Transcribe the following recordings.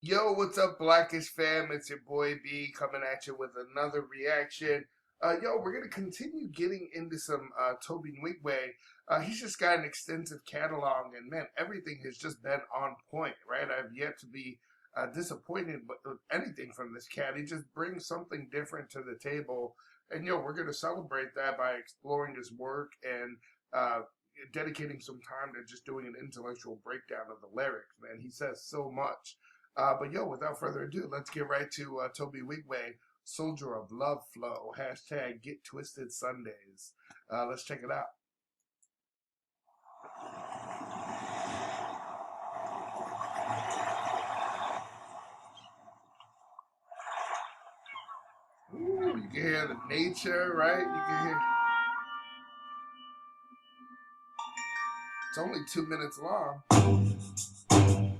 Yo, what's up, Blackish fam? It's your boy B coming at you with another reaction. We're gonna continue getting into some Tobe Nwigwe. He's just got an extensive catalog, and man, everything has just been on point, right? I've yet to be disappointed with anything from this cat. He just brings something different to the table, and we're gonna celebrate that by exploring his work and dedicating some time to just doing an intellectual breakdown of the lyrics. Man, he says so much. Without further ado, let's get right to Tobe Nwigwe, Soldier of Love Flow, hashtag Get Twisted Sundays. Let's check it out. Ooh, you can hear the nature, right? You can hear. It's only 2 minutes long.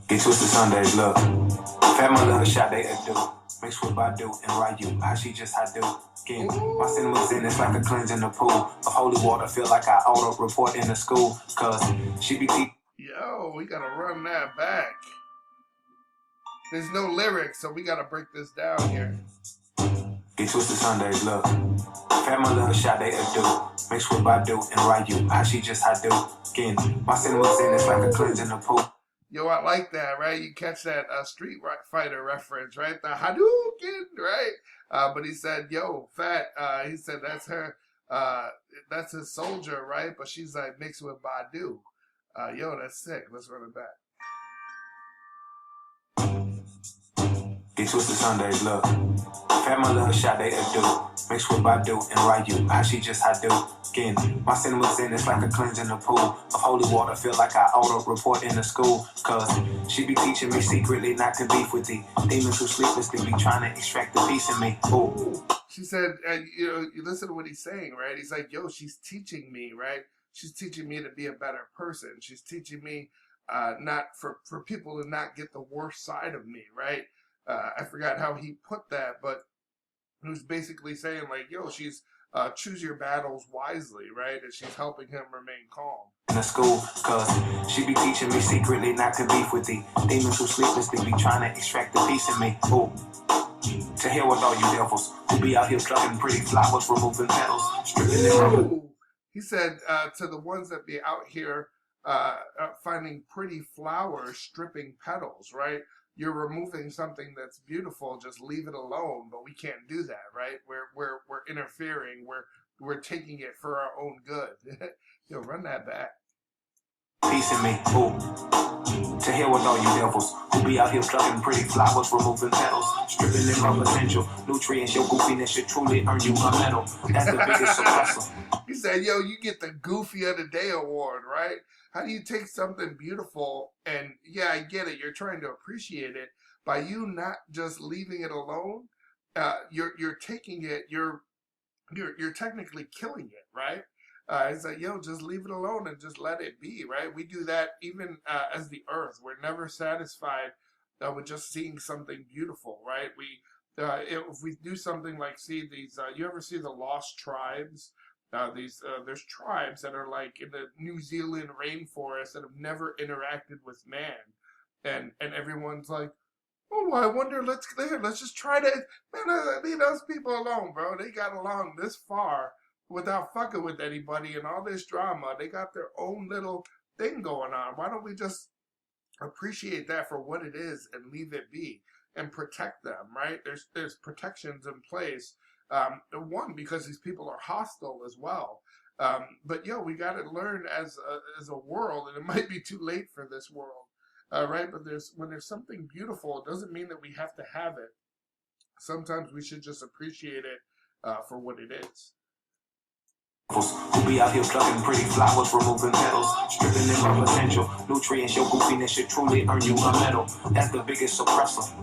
Get twisted Sundays, look. Fat my little shot they do. Mixed with Badu and Ryu. How she just I do. Again, my cinemas in, it's like a cleanse in the pool of holy water. Feel like I ought to report in the school. Cause she be Yo, we gotta run that back. There's no lyrics, so we gotta break this down here. Get twisted Sundays, look. Fat my little shot they do. Mixed with Badu and Ryu. How she just I do. Again, my cinemas in, it's like a cleanse in the pool. Yo, I like that, right? You catch that Street Fighter reference, right? The Hadouken, right? But he said, yo, fat, he said that's her, that's his soldier, right? But she's like mixed with Badu. That's sick. Let's run it back. Get twisted Sundays, look. Fat my little shot they do. Mixed with Badu and Ryu. How she just I do. Again, my cinemas in, it's like a cleanse in the pool of holy water. Feel like I ought to report in the school. Cause she be teaching me secretly not to beef with the demons who sleeplessly be trying to extract the peace in me. Ooh. She said, you listen to what he's saying, right? He's like, yo, she's teaching me, right? She's teaching me to be a better person. She's teaching me not for people to not get the worst side of me, right? I forgot how he put that, but he was basically saying like, yo, she's choose your battles wisely, right? And she's helping him remain calm. In the school, cause she be teaching me secretly not to beef with the demons who sleeplessly be trying to extract the peace in me. Ooh. To hell with all you devils who be out here plucking pretty flowers, removing petals, stripping them. He said to the ones that be out here finding pretty flowers, stripping petals, right? You're removing something that's beautiful. Just leave it alone. But we can't do that, right? We're interfering. We're taking it for our own good. Run that back. Peace in me, ooh. To hell with all you devils who be out here plucking pretty flowers, removing petals, stripping them of essential nutrients. Your goofiness should truly earn you a medal. That's the biggest suppressor. He said, yo, you get the Goofy of the Day award, right? How do you take something beautiful and, yeah, I get it, you're trying to appreciate it, by you not just leaving it alone, you're taking it, you're technically killing it, right? It's like, yo, just leave it alone and just let it be, right? We do that even as the earth. We're never satisfied with just seeing something beautiful, right? If we do something like see these, you ever see the Lost Tribes? There's tribes that are like in the New Zealand rainforest that have never interacted with man, and everyone's like, oh, I wonder. Let's just try to, man. Leave those people alone, bro. They got along this far without fucking with anybody and all this drama. They got their own little thing going on. Why don't we just appreciate that for what it is and leave it be and protect them, right? There's protections in place. One, because these people are hostile as well. We got to learn as a world, and it might be too late for this world, right? But when there's something beautiful, it doesn't mean that we have to have it. Sometimes we should just appreciate it for what it is. Who be out here plucking pretty flowers, removing petals, stripping them of essential nutrients. Your goofiness should truly earn you a medal. That's the biggest suppressor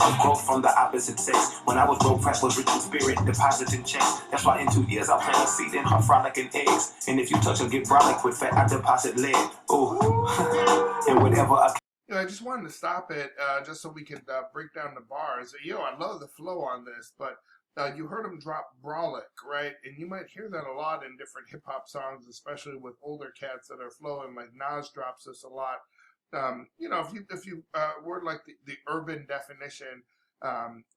of growth from the opposite sex. When I was broke, press was rich in spirit, depositing checks. That's why in 2 years I plant a seed in her frolicking eggs. And if you touch her, get brolic with fat, I deposit lead. Ooh, and whatever I just wanted to stop it just so we could break down the bars. I love the flow on this, but you heard him drop brolic, right? And you might hear that a lot in different hip hop songs, especially with older cats that are flowing. Like Nas drops this a lot. if you were like the urban definition,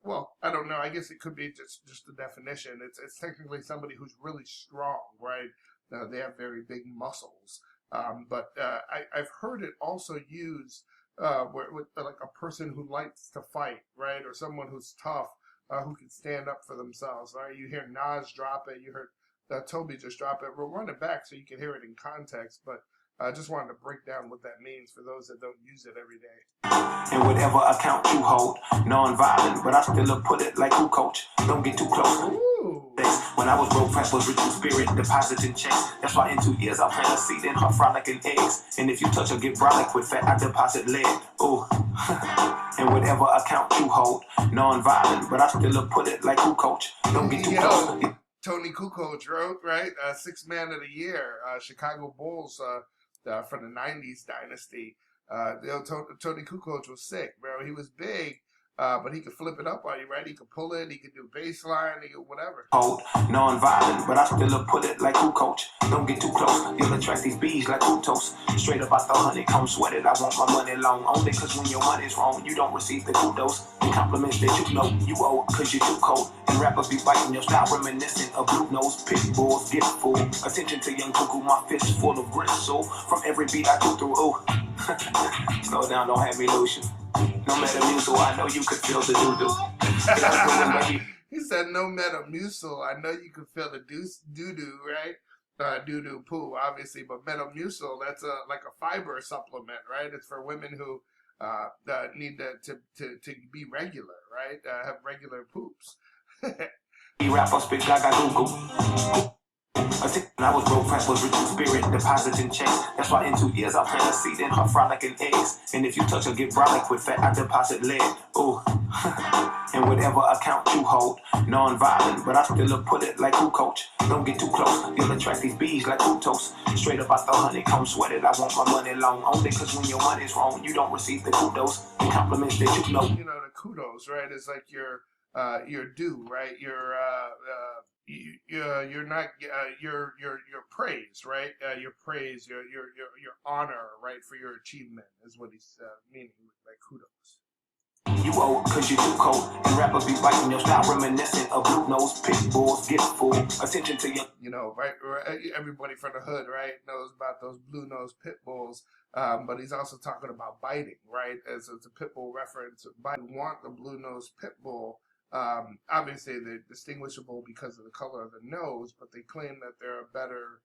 well, I don't know. I guess it could be just the definition. It's technically somebody who's really strong, right? They have very big muscles. But I've heard it also used with like a person who likes to fight, right, or someone who's tough, who can stand up for themselves. Right? You hear Nas drop it. You heard Tobe just drop it. We'll run it back so you can hear it in context, but I just wanted to break down what that means for those that don't use it every day. In whatever account you hold, non-violent, but I still put it like who coach. Don't get too close. Ooh. When I was broke, press was rich in spirit, depositing checks. That's why in 2 years I plant a seed in her frolicking eggs. And if you touch her, get brolic with fat, I deposit lead. Ooh. In whatever account you hold, non-violent, but I still put it like who coach. Don't get too close. Tony Kukoc wrote, right? Sixth Man of the Year, Chicago Bulls from the 90s dynasty. Tony Kukoc was sick, bro. He was big, but he could flip it up on you, right? He could pull it, he could do baseline, he could whatever. Hold, non-violent, but I still put it like who coach. Don't get too close, you'll attract these bees like fructose. Straight up out the honey, come sweat it. I want my money long, only cause when your money's wrong, you don't receive the kudos. The compliments that you know you owe, cause you're too cold. And rappers be biting your style, reminiscent of blue nose pit bulls. Get full, attention to young cuckoo, my fist full of gristle. From every beat I go through, oh. Slow down, don't have me lose you. No Metamucil, I know you could feel the doo-doo. He said no Metamucil, I know you could feel the doo-doo, right? Doo-doo poo, obviously, but Metamucil, that's like a fiber supplement, right? It's for women who need to be regular, right? Have regular poops. Rap up, spit gaga goo-goo. I was broke, press was rich in spirit, depositing checks. That's why in 2 years I plant a seed in her frolicking eggs. And if you touch her, get brolic with fat, I deposit lead. Ooh. In whatever account you hold, non-violent, but I still put it like who coach. Don't get too close, you'll attract these bees like fructose. Straight up out the honey, come sweat it. I want my money long, only cause when your money's wrong, you don't receive the kudos. The compliments that you know. You know, the kudos, right, is like your due, right? You're not your praise, right? Your praise, your honor, right, for your achievement is what he's meaning by kudos. You owe cause you're too cold, and rappers be biting your style, reminiscent of blue nose pit bulls. Get full attention to you know, right? Everybody from the hood, right, knows about those blue nose pit bulls. But he's also talking about biting, right? As it's a pit bull reference. But want the blue nose pit bull. Obviously, they're distinguishable because of the color of the nose, but they claim that they're better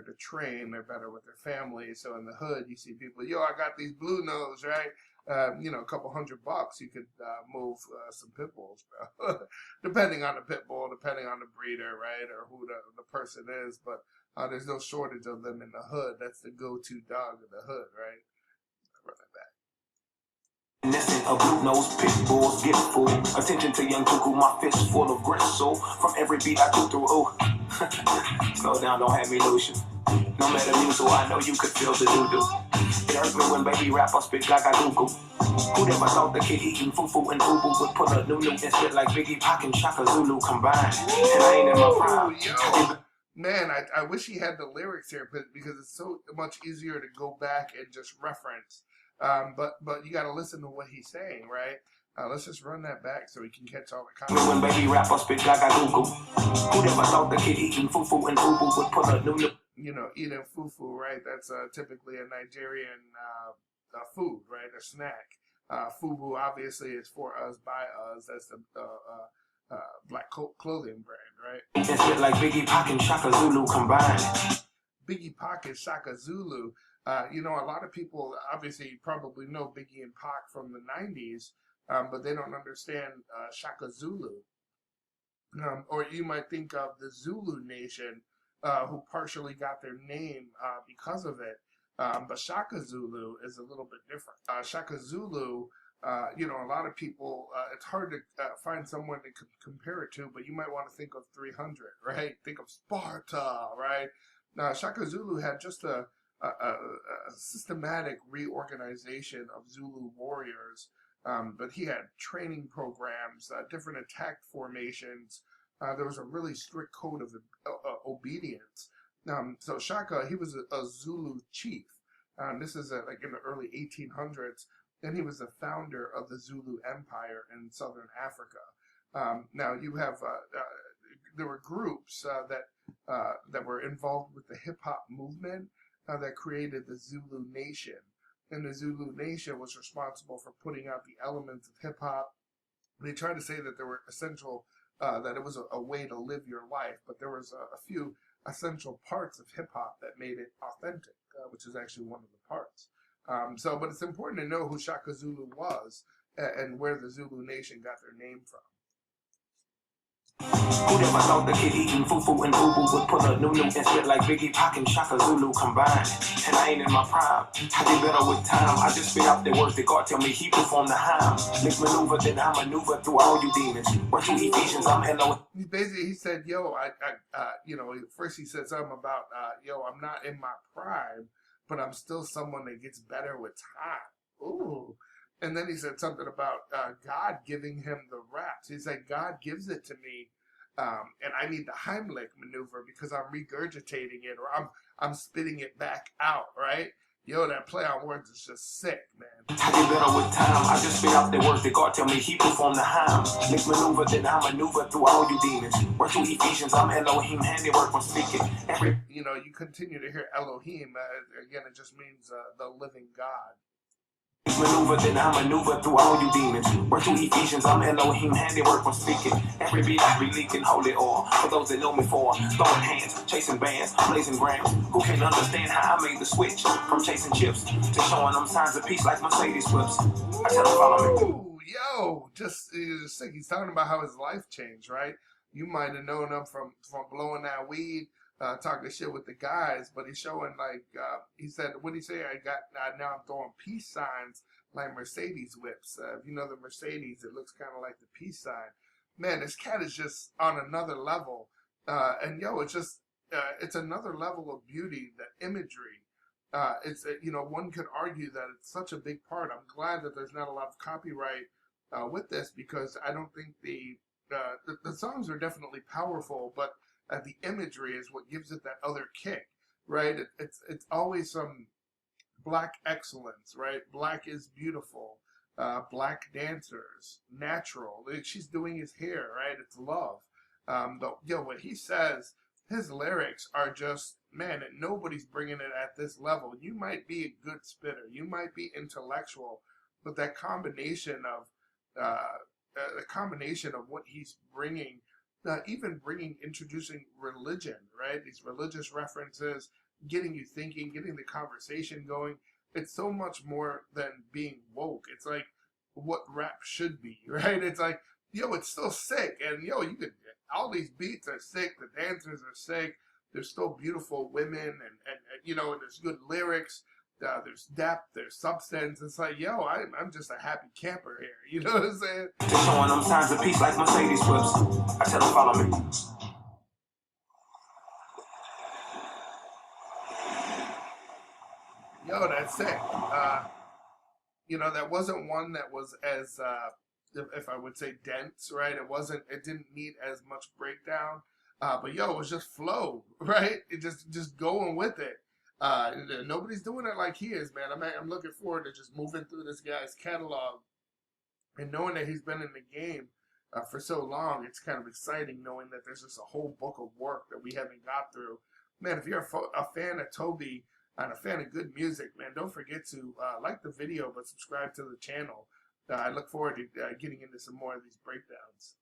to train, they're better with their family. So in the hood, you see people, yo, I got these blue nose, right? A couple $100, you could move some pit bulls, bro. Depending on the pit bull, depending on the breeder, right, or who the person is. But there's no shortage of them in the hood. That's the go-to dog in the hood, right? Run it back. Innocent of blue nose pit bulls, get full attention to young cuckoo, my fist full of gristle. From every beat I go through, oh. Slow down, don't have me lose you. No Metamucil, I know you could feel the doo-doo. It hurts me when baby rap, I spit gaga goo-goo. Who never thought the kid eating fufu and ubu would pull a new and spit like Biggie Pac and Shaka Zulu combined? And I ain't in my prime. Man, I wish he had the lyrics here, because it's so much easier to go back and just reference. But you got to listen to what he's saying, right? Let's just run that back so we can catch all the comments. When baby rap, I spit gaga goo-goo. Who never thought the kid eating fufu and ubu would pull a new? You know, eating fufu, right? That's typically a Nigerian food, right? A snack. Fubu obviously is for us, by us. That's the black clothing brand, right? It's like Biggie Pac and Shaka Zulu combined. Biggie Pac and Shaka Zulu. A lot of people obviously probably know Biggie and Pac from the 90s, but they don't understand Shaka Zulu. Or you might think of the Zulu Nation, who partially got their name because of it. But Shaka Zulu is a little bit different. Shaka Zulu, a lot of people, it's hard to find someone to compare it to, but you might want to think of 300, right? Think of Sparta, right? Now, Shaka Zulu had just a systematic reorganization of Zulu warriors, but he had training programs, different attack formations. There was a really strict code of obedience. So Shaka, he was a Zulu chief. This is like in the early 1800s, and he was the founder of the Zulu Empire in southern Africa. Now you have there were groups that were involved with the hip hop movement that created the Zulu Nation, and the Zulu Nation was responsible for putting out the elements of hip hop. They tried to say that there were essential, that it was a way to live your life, but there was a few essential parts of hip hop that made it authentic, which is actually one of the parts. But it's important to know who Shaka Zulu was and where the Zulu Nation got their name from. Who never thought the kid eating fufu and boo-boo would pull a new and spit like Biggie, Pac, and Shaka Zulu combined? And I ain't in my prime. I get better with time. I just spit out the words that God tell me he performed the hymn. Mix maneuver, then I maneuver through all you demons. Went through Ephesians, I'm Elohim. He said, yo, first he said something about, I'm not in my prime, but I'm still someone that gets better with time. Ooh. And then he said something about God giving him the raps. He said, God gives it to me, and I need the Heimlich maneuver because I'm regurgitating it, or I'm spitting it back out, right? Yo, that play on words is just sick, man. I get better with time. I just spit out the words that God tell me he performed the hymn. Mix maneuver, then I maneuver through all you demons. Went through Ephesians, I'm Elohim, handiwork when speaking. You continue to hear Elohim. Again, it just means the living God. Maneuver, then I maneuver through all you demons. Went through Ephesians, I'm Elohim, handiwork when speaking. Every beat I be leaking holy oil. For those that know me for throwing hands, chasing bands, blazing grams. Who can't understand how I made the switch from chasing chips to showing them signs of peace like Mercedes whips? I tell them follow me. Yo, just sick. He's talking about how his life changed, right? You might have known him from blowing that weed, talking shit with the guys, but he's showing he said, what did he say? Now I'm throwing peace signs like Mercedes whips. If you know the Mercedes, it looks kind of like the peace sign. Man, this cat is just on another level. It's just, it's another level of beauty, the imagery. One could argue that it's such a big part. I'm glad that there's not a lot of copyright with this, because I don't think the songs are definitely powerful, but the imagery is what gives it that other kick, right? It's always some black excellence, right? Black is beautiful, black dancers, natural. She's doing his hair, right? It's love. What he says, his lyrics are just, man, nobody's bringing it at this level. You might be a good spitter, you might be intellectual, but that combination of what he's bringing, introducing religion, right? These religious references, getting you thinking, getting the conversation going. It's so much more than being woke. It's like what rap should be, right? It's like, it's still sick, and all these beats are sick. The dancers are sick. There's still beautiful women, and there's good lyrics. There's depth, there's substance. It's like, I'm just a happy camper here. You know what I'm saying? Just showing them signs of peace like Mercedes whips. I tell them follow me. That's sick. That wasn't one that was as, if I would say, dense, right? It didn't need as much breakdown. But it was just flow, right? It just going with it. Nobody's doing it like he is, man. I'm looking forward to just moving through this guy's catalog and knowing that he's been in the game for so long. It's kind of exciting knowing that there's just a whole book of work that we haven't got through. Man, if you're a fan of Tobe and a fan of good music, man, don't forget to like the video, but subscribe to the channel. I look forward to getting into some more of these breakdowns.